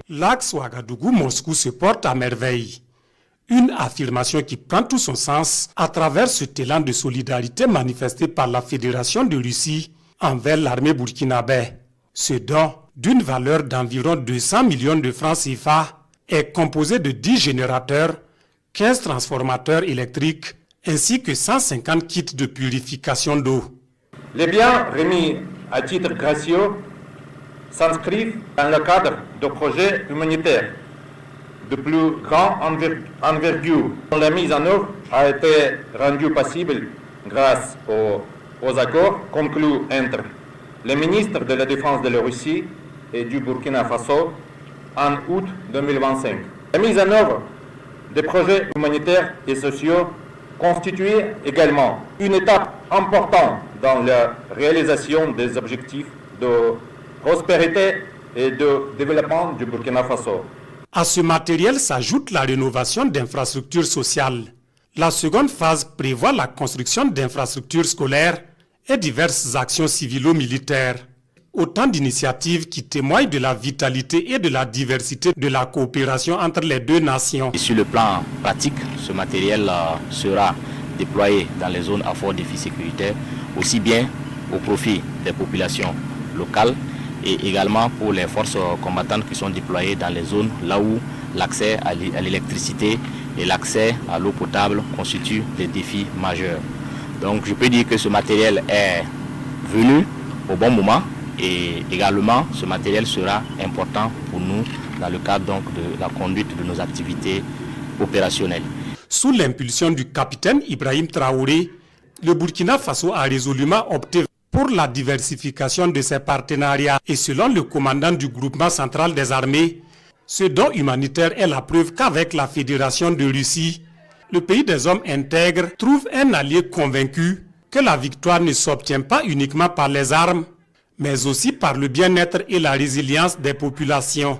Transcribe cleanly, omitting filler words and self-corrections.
L'axe Ouagadougou-Moscou se porte à merveille. Une affirmation qui prend tout son sens à travers ce élan de solidarité manifesté par la Fédération de Russie envers l'armée burkinabé. Ce don, d'une valeur d'environ 200 millions de francs CFA, est composé de 10 générateurs, 15 transformateurs électriques ainsi que 150 kits de purification d'eau. Les biens remis à titre gracieux s'inscrivent dans le cadre de projets humanitaires de plus grande envergure, dont la mise en œuvre a été rendue possible grâce aux accords conclus entre les ministres de la Défense de la Russie et du Burkina Faso en août 2025. La mise en œuvre des projets humanitaires et sociaux constitue également une étape importante dans la réalisation des objectifs de prospérité et de développement du Burkina Faso. À ce matériel s'ajoute la rénovation d'infrastructures sociales. La seconde phase prévoit la construction d'infrastructures scolaires et diverses actions civilo-militaires. Autant d'initiatives qui témoignent de la vitalité et de la diversité de la coopération entre les deux nations. Et sur le plan pratique, ce matériel sera déployé dans les zones à fort défi sécuritaire, aussi bien au profit des populations locales et également pour les forces combattantes qui sont déployées dans les zones là où l'accès à l'électricité et l'accès à l'eau potable constituent des défis majeurs. Donc je peux dire que ce matériel est venu au bon moment et également ce matériel sera important pour nous dans le cadre donc de la conduite de nos activités opérationnelles. Sous l'impulsion du capitaine Ibrahim Traoré, le Burkina Faso a résolument opté pour la diversification de ses partenariats et selon le commandant du groupement central des armées, ce don humanitaire est la preuve qu'avec la Fédération de Russie, le pays des hommes intègres trouve un allié convaincu que la victoire ne s'obtient pas uniquement par les armes, mais aussi par le bien-être et la résilience des populations.